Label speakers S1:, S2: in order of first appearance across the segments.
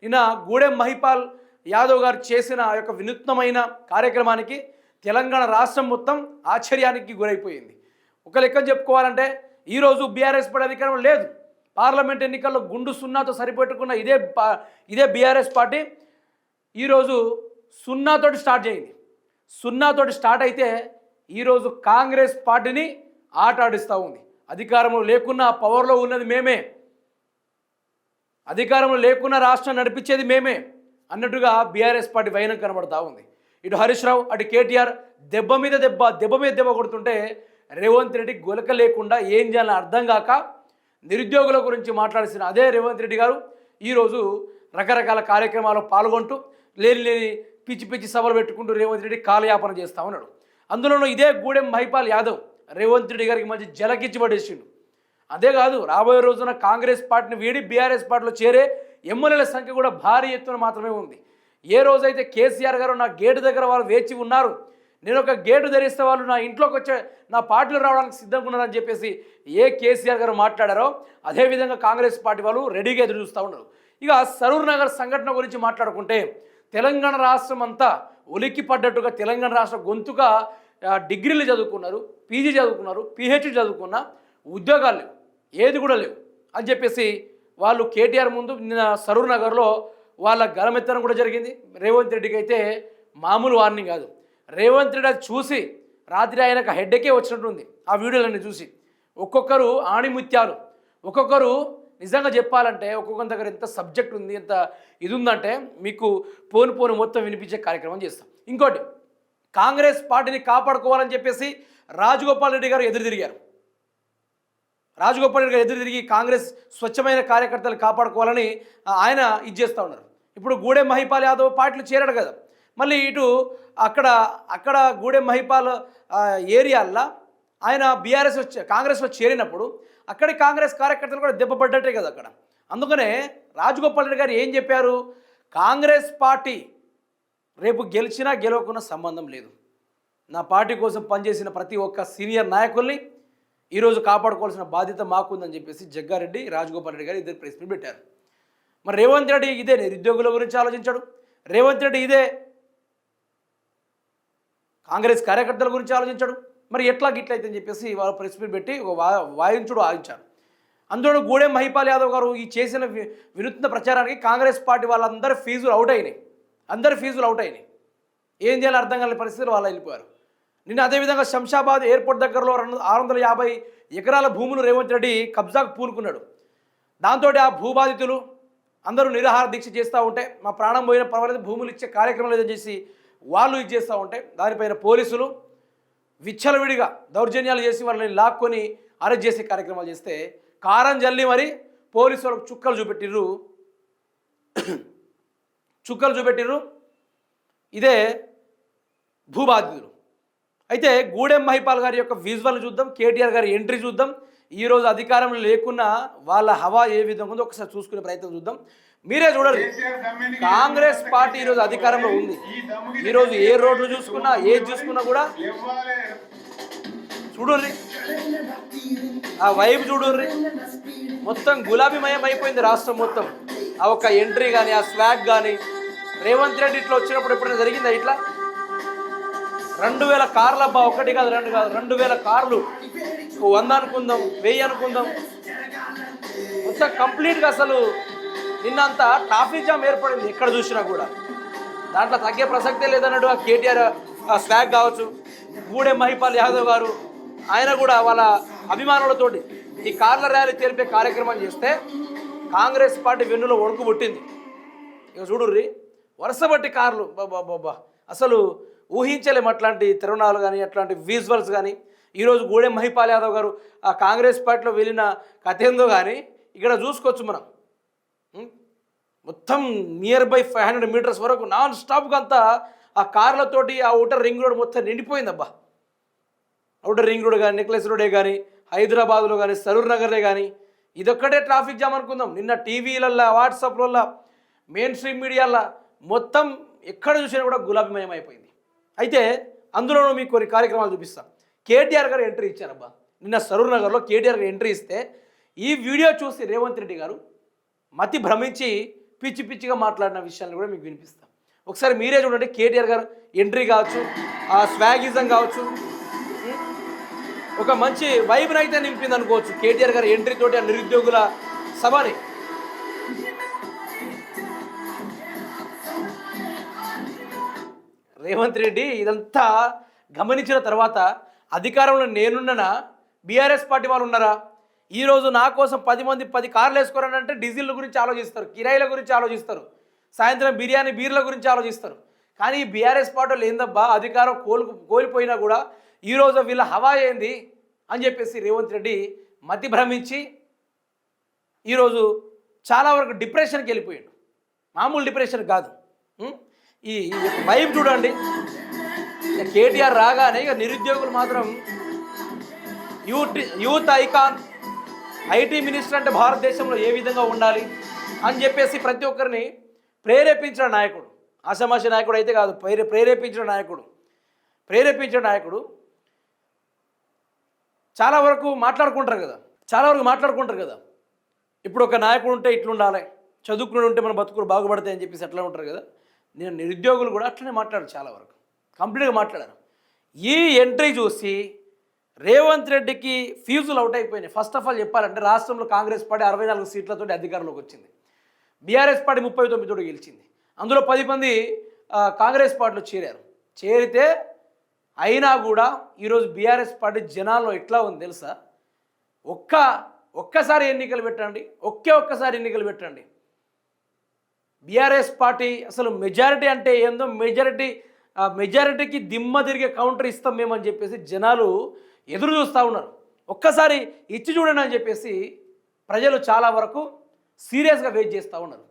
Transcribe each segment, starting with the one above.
S1: నిన్న గూడెం మహిపాల్ యాదవ్ గారు చేసిన ఆ యొక్క వినూత్నమైన కార్యక్రమానికి తెలంగాణ రాష్ట్రం మొత్తం ఆశ్చర్యానికి గురైపోయింది. ఒక లెక్క చెప్పుకోవాలంటే ఈరోజు బీఆర్ఎస్ పడే అధికారం లేదు. పార్లమెంట్ ఎన్నికల్లో గుండు సున్నాతో సరిపెట్టుకున్న ఇదే బీఆర్ఎస్ పార్టీ ఈరోజు సున్నాతోటి స్టార్ట్ చేయింది. సున్నాతోటి స్టార్ట్ అయితే ఈరోజు కాంగ్రెస్ పార్టీని ఆట ఆడిస్తూ ఉంది. అధికారంలో లేకున్నా పవర్లో ఉన్నది మేమే, అధికారంలో లేకున్నా రాష్ట్రం నడిపించేది మేమే అన్నట్టుగా బీఆర్ఎస్ పార్టీ వైనం కనబడతా ఉంది. ఇటు హరీష్ రావు అటు కేటీఆర్ దెబ్బ మీద దెబ్బ కొడుతుంటే రేవంత్ రెడ్డి గొలక లేకుండా ఏం చేయాలని అర్థం కాక నిరుద్యోగుల గురించి మాట్లాడాల్సిన అదే రేవంత్ రెడ్డి గారు ఈరోజు రకరకాల కార్యక్రమాల్లో పాల్గొంటూ లేని పిచ్చి సభలు పెట్టుకుంటూ రేవంత్ రెడ్డి కాలయాపన చేస్తూ ఉన్నాడు. అందులోనూ ఇదే గూడెం మహిపాల్ యాదవ్ రేవంత్ రెడ్డి గారికి మధ్య జలకిచ్చి పడేసిండు. అదే కాదు, రాబోయే రోజున కాంగ్రెస్ పార్టీని వీడి బీఆర్ఎస్ పార్టీలో చేరే ఎమ్మెల్యేల సంఖ్య కూడా భారీ ఎత్తున మాత్రమే ఉంది. ఏ రోజైతే కేసీఆర్ గారు నా గేటు దగ్గర వాళ్ళు వేచి ఉన్నారు, నేను ఒక గేటు ధరిస్తే వాళ్ళు నా ఇంట్లోకి వచ్చే నా పార్టీలో రావడానికి సిద్ధంగా ఉన్నారని చెప్పేసి ఏ కేసీఆర్ గారు మాట్లాడారో అదేవిధంగా కాంగ్రెస్ పార్టీ వాళ్ళు రెడీగా ఎదురు చూస్తూ ఉన్నారు. ఇక సరూర్ నగర్ సంఘటన గురించి మాట్లాడుకుంటే తెలంగాణ రాష్ట్రం అంతా ఉలిక్కి పడ్డట్టుగా తెలంగాణ రాష్ట్ర గొంతుగా డిగ్రీలు చదువుకున్నారు, పీజీ చదువుకున్నారు, పిహెచ్డి చదువుకున్న ఉద్యోగాలు లేవు, ఏది కూడా లేవు అని చెప్పేసి వాళ్ళు కేటీఆర్ ముందు నిన్న సరూర్ నగర్లో వాళ్ళ గలమెత్తనం కూడా జరిగింది. రేవంత్ రెడ్డికి అయితే మామూలు వార్నింగ్ కాదు. రేవంత్ రెడ్డి అది చూసి రాత్రి ఆయనకు హెడ్డేకే వచ్చినట్టుంది. ఆ వీడియోలన్నీ చూసి ఒక్కొక్కరు ఆణిముత్యాలు, ఒక్కొక్కరు నిజంగా చెప్పాలంటే ఒక్కొక్కరి దగ్గర ఎంత సబ్జెక్ట్ ఉంది, ఎంత ఇది ఉందంటే మీకు పోను మొత్తం వినిపించే కార్యక్రమం చేస్తాం. ఇంకోటి, కాంగ్రెస్ పార్టీని కాపాడుకోవాలని చెప్పేసి రాజగోపాల్ రెడ్డి గారు ఎదురు తిరిగారు. రాజగోపాల్ రెడ్డి గారు ఎదురు తిరిగి కాంగ్రెస్ స్వచ్ఛమైన కార్యకర్తలు కాపాడుకోవాలని ఆయన ఇది చేస్తూ ఉన్నారు. ఇప్పుడు గూడెం మహిపాల్ యాదవ్ పార్టీలు చేరాడు కదా, మళ్ళీ ఇటు అక్కడ గూడెం మహిపాల్ ఏరియాల్లో ఆయన బీఆర్ఎస్ కాంగ్రెస్లో చేరినప్పుడు అక్కడి కాంగ్రెస్ కార్యకర్తలు కూడా దెబ్బపడ్డట్టే కదా అక్కడ. అందుకనే రాజగోపాల్ రెడ్డి గారు ఏం చెప్పారు, కాంగ్రెస్ పార్టీ రేపు గెలిచినా గెలవకున్నా సంబంధం లేదు, నా పార్టీ కోసం పనిచేసిన ప్రతి ఒక్క సీనియర్ నాయకుల్ని ఈరోజు కాపాడుకోవాల్సిన బాధ్యత మాకుందని చెప్పేసి జగ్గారెడ్డి రాజగోపాల్ రెడ్డి గారు ఇద్దరు ప్రెస్ మీట్ పెట్టారు. మరి రేవంత్ రెడ్డి ఇదే నిరుద్యోగుల గురించి ఆలోచించాడు, రేవంత్ రెడ్డి ఇదే కాంగ్రెస్ కార్యకర్తల గురించి ఆలోచించాడు. మరి ఎట్లా గిట్లయితే అని చెప్పేసి వాళ్ళు ప్రెస్ మీట్ పెట్టి ఒక వాయించుడు ఆగించారు. అందులో గూడెం మహిపాల్ యాదవ్ గారు ఈ చేసిన వినూత్న ప్రచారానికి కాంగ్రెస్ పార్టీ వాళ్ళందరూ ఫీజులు అవుట్ అయినాయి. ఏం చేయాలో అర్థం కాని పరిస్థితులు వాళ్ళు వెళ్ళిపోయారు. నిన్న అదేవిధంగా శంషాబాద్ ఎయిర్పోర్ట్ దగ్గరలో 650 ఎకరాల భూములు రేవంత్ రెడ్డి కబ్జాకు పూనుకున్నాడు. దాంతో ఆ భూబాధితులు అందరూ నిరాహార దీక్ష చేస్తూ ఉంటే మా ప్రాణం పోయిన పర్వాలేదు, భూములు ఇచ్చే కార్యక్రమం లేదని చేసి వాళ్ళు ఇది చేస్తూ ఉంటే దానిపైన పోలీసులు విచ్చలవిడిగా దౌర్జన్యాలు చేసి వాళ్ళని లాక్కొని అరెస్ట్ చేసే కార్యక్రమాలు చేస్తే కారం జల్లి మరి పోలీసు వాళ్ళకు చుక్కలు చూపెట్టిర్రు ఇదే భూబాధితులు. అయితే గూడెం మహిపాల్ గారి యొక్క విజువల్ చూద్దాం, కేటీఆర్ గారి ఎంట్రీ చూద్దాం. ఈరోజు అధికారంలో లేకున్నా వాళ్ళ హవా ఏ విధంగా ఉందో ఒకసారి చూసుకునే ప్రయత్నం చూద్దాం. మీరే చూడండి, కాంగ్రెస్ పార్టీ ఈరోజు అధికారంలో ఉంది. ఈరోజు ఏ రోడ్లు చూసుకున్నా ఏది చూసుకున్నా కూడా చూడుర్రి, ఆ వైపు చూడుర్రి, మొత్తం గులాబీమయం అయిపోయింది రాష్ట్రం మొత్తం. ఆ ఒక్క ఎంట్రీ కానీ ఆ స్వాగ్ కానీ రేవంత్ రెడ్డి ఇట్లా వచ్చినప్పుడు ఎప్పుడైనా జరిగిందా ఇట్లా? 2000 కార్లు అబ్బా, ఒకటి కాదు రెండు కాదు, 2000 కార్లు, 100 అనుకుందాం, 1000 అనుకుందాం, మొత్తం కంప్లీట్గా అసలు నిన్నంతా ట్రాఫిక్ జామ్ ఏర్పడింది ఎక్కడ చూసినా కూడా. దాంట్లో తగ్గే ప్రసక్తే లేదన్నట్టు ఆ కేటీఆర్ స్వాగ్ కావచ్చు, గూడెం మహిపాల్ యాదవ్ గారు ఆయన కూడా వాళ్ళ అభిమానులతోటి ఈ కార్ల ర్యాలీ తెలిపే కార్యక్రమం చేస్తే కాంగ్రెస్ పార్టీ వెన్నులో వణుకు పుట్టింది. ఇక చూడుర్రి, వరుసబట్టి కార్లు బాబా, అసలు ఊహించలేము అట్లాంటి తిరునాలు కానీ అట్లాంటి విజువల్స్ కానీ. ఈరోజు గూడెం మహిపాల్ యాదవ్ గారు ఆ కాంగ్రెస్ పార్టీలో వెళ్ళిన కథ ఏందో కానీ ఇక్కడ చూసుకోవచ్చు మనం. మొత్తం నియర్ బై 500 మీటర్స్ వరకు నాన్ స్టాప్గా అంతా ఆ కార్లతోటి ఆ ఔటర్ రింగ్ రోడ్ మొత్తం నిండిపోయిందబ్బా. ఔటర్ రింగ్ రోడ్ కానీ, నెక్లెస్ రోడే కానీ, హైదరాబాద్లో కానీ, సరూర్ నగర్లే కానీ ఇదొక్కటే ట్రాఫిక్ జామ్ అనుకుందాం. నిన్న టీవీలల్లో, వాట్సాప్లలో, మెయిన్ స్ట్రీమ్ మీడియాలో మొత్తం ఎక్కడ చూసినా కూడా గులాబీమయం అయిపోయింది. అయితే అందులోనూ మీకు కొన్ని కార్యక్రమాలు చూపిస్తాం. కేటీఆర్ గారు ఎంట్రీ ఇచ్చారబ్బా. నిన్న సరూర్ నగర్లో కేటీఆర్ గారు ఎంట్రీ ఇస్తే ఈ వీడియో చూసి రేవంత్ రెడ్డి గారు మతి భ్రమించి పిచ్చి పిచ్చిగా మాట్లాడిన విషయాన్ని కూడా మీకు వినిపిస్తాం. ఒకసారి మీరే చూడండి. కేటీఆర్ గారు ఎంట్రీ కావచ్చు, ఆ స్వాగిజం కావచ్చు, ఒక మంచి వైబ్ని అయితే నింపింది అనుకోవచ్చు కేటీఆర్ గారు ఎంట్రీ తోటి ఆ నిరుద్యోగుల సభని. రేవంత్ రెడ్డి ఇదంతా గమనించిన తర్వాత అధికారంలో నేనున్ననా, బీఆర్ఎస్ పార్టీ వాళ్ళు ఉన్నారా? ఈరోజు నా కోసం 10 మంది 10 కార్లు వేసుకోరంటే డీజిల్ గురించి ఆలోచిస్తారు, కిరాయిల గురించి ఆలోచిస్తారు, సాయంత్రం బీర్ల గురించి ఆలోచిస్తారు. కానీ బీఆర్ఎస్ పార్టీలో ఏందబ్బా అధికారం కోల్పోయినా కూడా ఈరోజు వీళ్ళ హవా ఏంది అని చెప్పేసి రేవంత్ రెడ్డి మతి భ్రమించి ఈరోజు చాలా వరకు డిప్రెషన్కి వెళ్ళిపోయాడు. మామూలు డిప్రెషన్ కాదు. ఈ వైబ్ చూడండి. కేటీఆర్ రాగానే ఇక నిరుద్యోగులు మాత్రం యూత్ ఐకాన్, ఐటీ మినిస్టర్ అంటే భారతదేశంలో ఏ విధంగా ఉండాలి అని చెప్పేసి ప్రతి ఒక్కరిని ప్రేరేపించిన నాయకుడు. ఆషామాషి నాయకుడు అయితే కాదు, ప్రేరేపించిన నాయకుడు. చాలా వరకు మాట్లాడుకుంటారు కదా. ఇప్పుడు ఒక నాయకుడు ఉంటే ఇట్లుండాలి, చదువుకుని ఉంటే మన బతుకులు బాగుపడతాయి అని చెప్పేసి అట్లా ఉంటారు కదా. నేను నిరుద్యోగులు కూడా అట్లనే మాట్లాడారు, చాలా వరకు కంప్లీట్గా మాట్లాడారు. ఈ ఎంట్రీ చూసి రేవంత్ రెడ్డికి ఫ్యూజులు అవుట్ అయిపోయినాయి. ఫస్ట్ ఆఫ్ ఆల్ చెప్పాలంటే రాష్ట్రంలో కాంగ్రెస్ పార్టీ 64 సీట్లతో అధికారంలోకి వచ్చింది. బీఆర్ఎస్ పార్టీ 39 తోటి గెలిచింది. అందులో 10 మంది కాంగ్రెస్ పార్టీలో చేరితే అయినా కూడా ఈరోజు బీఆర్ఎస్ పార్టీ జనాల్లో ఎట్లా ఉంది తెలుసా? ఒక్కసారి ఎన్నికలు పెట్టండి, ఒక్కసారి ఎన్నికలు పెట్టండి. బీఆర్ఎస్ పార్టీ అసలు మెజారిటీ అంటే ఏందో, మెజారిటీకి దిమ్మ తిరిగే కౌంటర్ ఇస్తాం మేమని చెప్పేసి జనాలు ఎదురు చూస్తూ ఉన్నారు. ఒక్కసారి ఇచ్చి చూడండి అని చెప్పేసి ప్రజలు చాలా వరకు సీరియస్గా వెయిట్ చేస్తూ ఉన్నారు.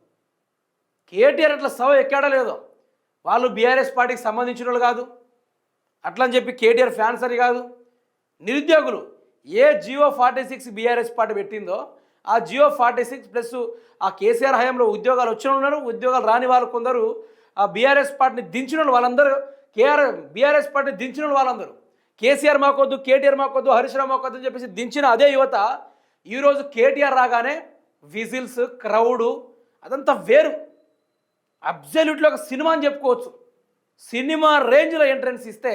S1: కేటీఆర్ అట్లా సభ ఎక్కాడో లేదో, వాళ్ళు బీఆర్ఎస్ పార్టీకి సంబంధించిన వాళ్ళు కాదు, అట్లా అని చెప్పి కేటీఆర్ ఫ్యాన్స్ అని కాదు. నిరుద్యోగులు ఏ జియో 46 బీఆర్ఎస్ పార్టీ పెట్టిందో ఆ జియో 46 ప్లస్ ఆ కేసీఆర్ హయాంలో ఉద్యోగాలు వచ్చిన ఉన్నారు, ఉద్యోగాలు రాని వాళ్ళు కొందరు ఆ బీఆర్ఎస్ పార్టీని దించిన వాళ్ళందరూ, బీఆర్ఎస్ పార్టీని దించిన వాళ్ళందరూ కేసీఆర్ మాకొద్దు, కేటీఆర్ మాకొద్దు, హరీష్ రావు మాకొద్దు అని చెప్పేసి దించిన అదే యువత ఈరోజు కేటీఆర్ రాగానే విజిల్స్, క్రౌడు అదంతా వేరు. అబ్జల్యూట్లో ఒక సినిమా అని చెప్పుకోవచ్చు. సినిమా రేంజ్లో ఎంట్రన్స్ ఇస్తే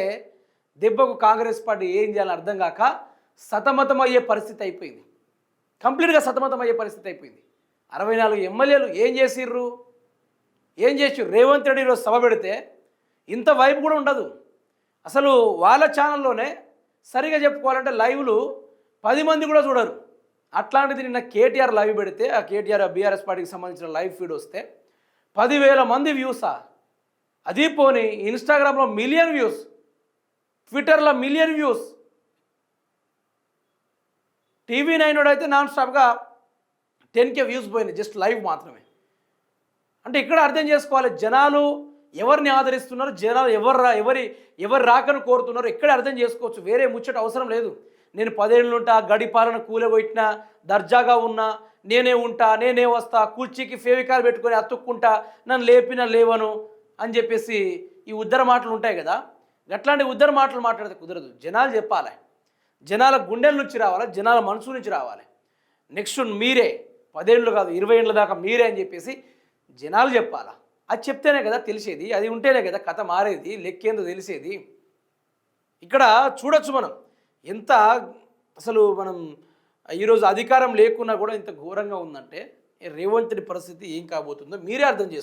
S1: దెబ్బకు కాంగ్రెస్ పార్టీ ఏం చేయాలో అర్థం కాక సతమతమయ్యే పరిస్థితి అయిపోయింది. కంప్లీట్గా సతమతమయ్యే పరిస్థితి అయిపోయింది. 64 ఎమ్మెల్యేలు ఏం చేసిర్రు? రేవంత్ రెడ్డి ఈరోజు సభ పెడితే ఇంత వైపు కూడా ఉండదు. అసలు వాళ్ళ ఛానల్లోనే సరిగా చెప్పుకోవాలంటే లైవ్లు 10 మంది కూడా చూడరు. అట్లాంటిది నిన్న కేటీఆర్ లైవ్ పెడితే, ఆ కేటీఆర్ బీఆర్ఎస్ పార్టీకి సంబంధించిన లైవ్ ఫీడ్ వస్తే 10,000 మంది వ్యూసా? అది పోనీ ఇన్స్టాగ్రామ్లో 1 మిలియన్ వ్యూస్, ట్విట్టర్లో 1 మిలియన్ వ్యూస్, టీవీ 9 అయితే నాన్ స్టాప్గా 10K వ్యూస్ పోయినాయి జస్ట్ లైవ్ మాత్రమే. అంటే ఇక్కడ అర్థం చేసుకోవాలి, జనాలు ఎవరిని ఆదరిస్తున్నారు, జనాలు ఎవరి రాకను కోరుతున్నారు ఇక్కడ అర్థం చేసుకోవచ్చు. వేరే ముచ్చట అవసరం లేదు. నేను 10 ఏళ్ళు ఉంటా, గడిపాలన కూలగొట్టినా, దర్జాగా ఉన్నా, నేనే ఉంటా, నేనే వస్తా, కుర్చీకి ఫేవికాల్ పెట్టుకొని అతుక్కుంటా, నన్ను లేపినా లేవను అని చెప్పేసి ఈ ఉద్దర మాటలు ఉంటాయి కదా. అట్లాంటి ఉద్దర మాటలు మాట్లాడితే కుదరదు. జనాలు చెప్పాలి, జనాల గుండెల నుంచి రావాలి, జనాల మనసు నుంచి రావాలి. నెక్స్ట్ మీరే 10 ఏళ్ళు కాదు 20 ఏళ్ళ దాకా మీరే అని చెప్పేసి జనాలు చెప్పాలా. అది చెప్తేనే కదా తెలిసేది, అది ఉంటేనే కదా కథ మారేది, లెక్కేందో తెలిసేది. ఇక్కడ చూడొచ్చు మనం ఎంత అసలు మనం ఈరోజు అధికారం లేకున్నా కూడా ఇంత ఘోరంగా ఉందంటే రేవంత్ రెడ్డి పరిస్థితి ఏం కాబోతుందో మీరే అర్థం చేసుకోండి.